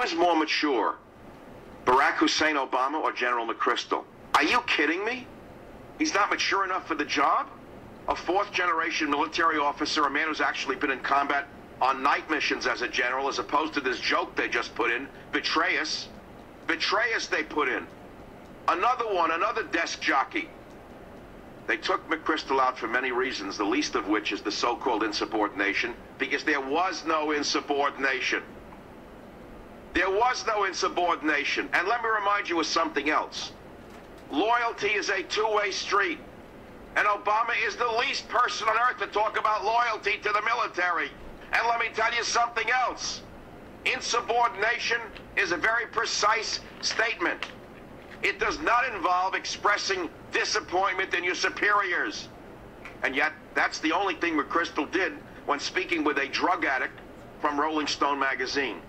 Who is more mature, Barack Hussein Obama or General McChrystal? Are you kidding me? He's not mature enough for the job? A fourth-generation military officer, a man who's actually been in combat on night missions as a general, as opposed to this joke they just put in, betray us. Betray us they put in. Another one, another desk jockey. They took McChrystal out for many reasons, the least of which is the so-called insubordination, because there was no insubordination. There was no insubordination. And let me remind you of something else. Loyalty is a two-way street. And Obama is the least person on earth to talk about loyalty to the military. And let me tell you something else. Insubordination is a very precise statement. It does not involve expressing disappointment in your superiors. And yet, that's the only thing McChrystal did when speaking with a drug addict from Rolling Stone magazine.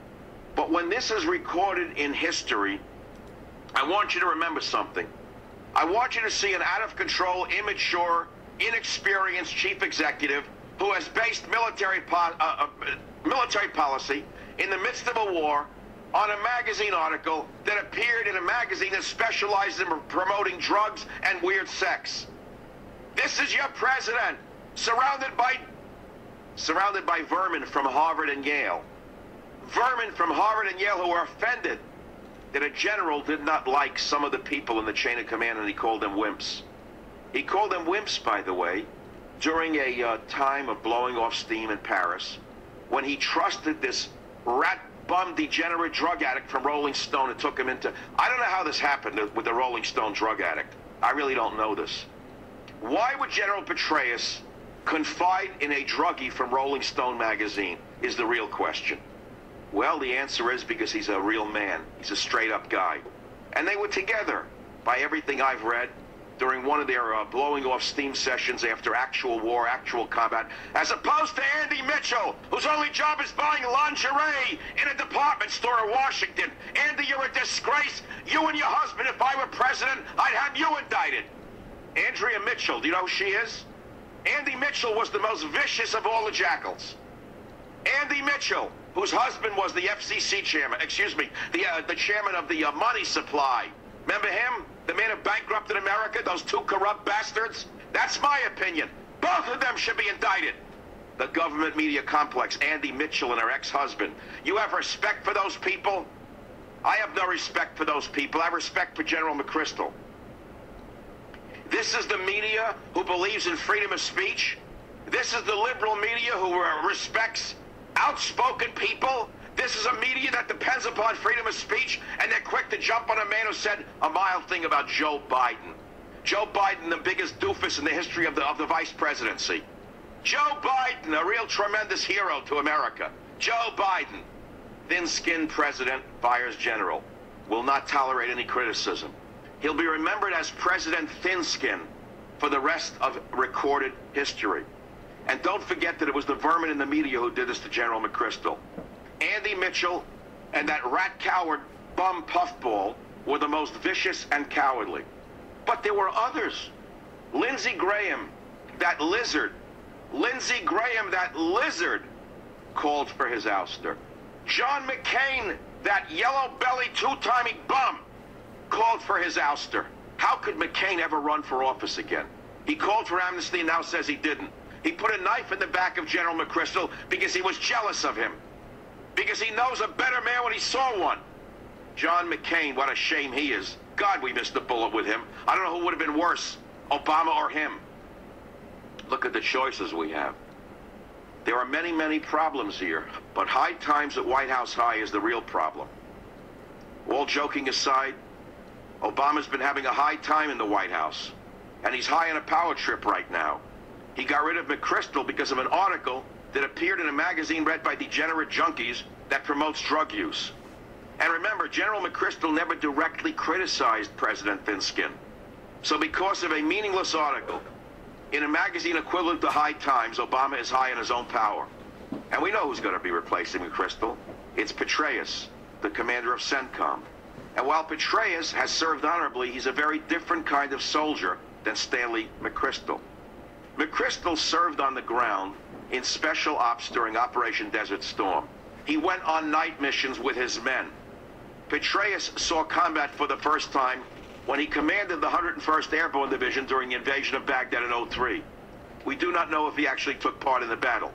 But when this is recorded in history, I want you to remember something. I want you to see an out-of-control, immature, inexperienced chief executive who has based military policy in the midst of a war on a magazine article that appeared in a magazine that specializes in promoting drugs and weird sex. This is your president, surrounded by vermin from Harvard and Yale. Vermin from Harvard and Yale who are offended that a general did not like some of the people in the chain of command, and he called them wimps. He called them wimps, by the way, during a time of blowing off steam in Paris, when he trusted this rat-bum, degenerate drug addict from Rolling Stone and took him into... I don't know how this happened with the Rolling Stone drug addict. I really don't know this. Why would General Petraeus confide in a druggie from Rolling Stone magazine is the real question. Well, the answer is because he's a real man. He's a straight-up guy. And they were together, by everything I've read, during one of their blowing off steam sessions after actual war, actual combat, as opposed to Andy Mitchell, whose only job is buying lingerie in a department store in Washington. Andy, you're a disgrace. You and your husband, if I were president, I'd have you indicted. Andrea Mitchell, do you know who she is? Andy Mitchell was the most vicious of all the jackals. Andy Mitchell, whose husband was the FCC chairman, the chairman of the money supply. Remember him? The man who bankrupted America, those two corrupt bastards? That's my opinion. Both of them should be indicted. The government media complex, Andy Mitchell and her ex-husband. You have respect for those people? I have no respect for those people. I have respect for General McChrystal. This is the media who believes in freedom of speech. This is the liberal media who respects outspoken people. This is a media that depends upon freedom of speech, and they're quick to jump on a man who said a mild thing about Joe Biden. Joe Biden, the biggest doofus in the history of the vice presidency. Joe Biden, a real tremendous hero to America. Joe Biden, thin-skinned president, fires general, will not tolerate any criticism. He'll be remembered as President Thin-Skin for the rest of recorded history. And don't forget that it was the vermin in the media who did this to General McChrystal. Andy Mitchell and that rat coward bum puffball were the most vicious and cowardly. But there were others. Lindsey Graham, that lizard. Lindsey Graham, that lizard, called for his ouster. John McCain, that yellow-bellied two-timing bum, called for his ouster. How could McCain ever run for office again? He called for amnesty and now says he didn't. He put a knife in the back of General McChrystal because he was jealous of him. Because he knows a better man when he saw one. John McCain, what a shame he is. God, we missed the bullet with him. I don't know who would have been worse, Obama or him. Look at the choices we have. There are many, many problems here, but high times at White House High is the real problem. All joking aside, Obama's been having a high time in the White House, and he's high on a power trip right now. He got rid of McChrystal because of an article that appeared in a magazine read by degenerate junkies that promotes drug use. And remember, General McChrystal never directly criticized President Thin-Skin. So because of a meaningless article in a magazine equivalent to High Times, Obama is high in his own power. And we know who's going to be replacing McChrystal. It's Petraeus, the commander of CENTCOM. And while Petraeus has served honorably, he's a very different kind of soldier than Stanley McChrystal. McChrystal served on the ground in special ops during Operation Desert Storm. He went on night missions with his men. Petraeus saw combat for the first time when he commanded the 101st Airborne Division during the invasion of Baghdad in '03. We do not know if he actually took part in the battle.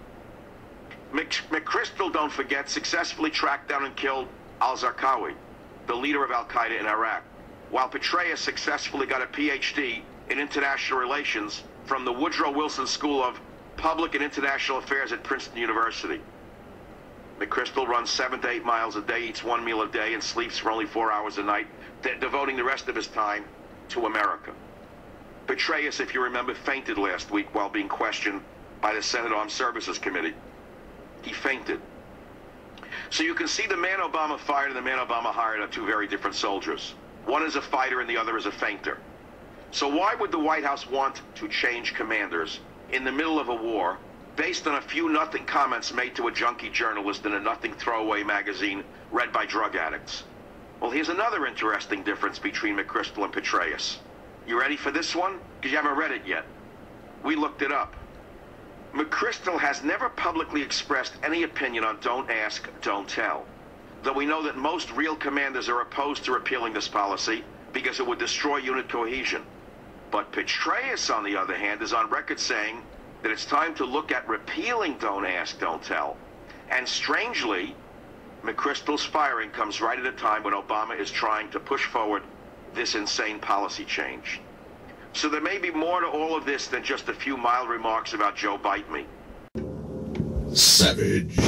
McChrystal, don't forget, successfully tracked down and killed al-Zarqawi, the leader of al-Qaeda in Iraq, while Petraeus successfully got a PhD in international relations from the Woodrow Wilson School of Public and International Affairs at Princeton University. McChrystal runs 7 to 8 miles a day, eats 1 meal a day, and sleeps for only 4 hours a night, devoting the rest of his time to America. Petraeus, if you remember, fainted last week while being questioned by the Senate Armed Services Committee. He fainted. So you can see the man Obama fired and the man Obama hired are two very different soldiers. One is a fighter and the other is a fainter. So why would the White House want to change commanders in the middle of a war based on a few nothing comments made to a junkie journalist in a nothing throwaway magazine read by drug addicts? Well, here's another interesting difference between McChrystal and Petraeus. You ready for this one? Because you haven't read it yet. We looked it up. McChrystal has never publicly expressed any opinion on don't ask, don't tell, though we know that most real commanders are opposed to repealing this policy because it would destroy unit cohesion. But Petraeus, on the other hand, is on record saying that it's time to look at repealing don't ask, don't tell. And strangely, McChrystal's firing comes right at a time when Obama is trying to push forward this insane policy change. So there may be more to all of this than just a few mild remarks about Joe Bite Me. Savage.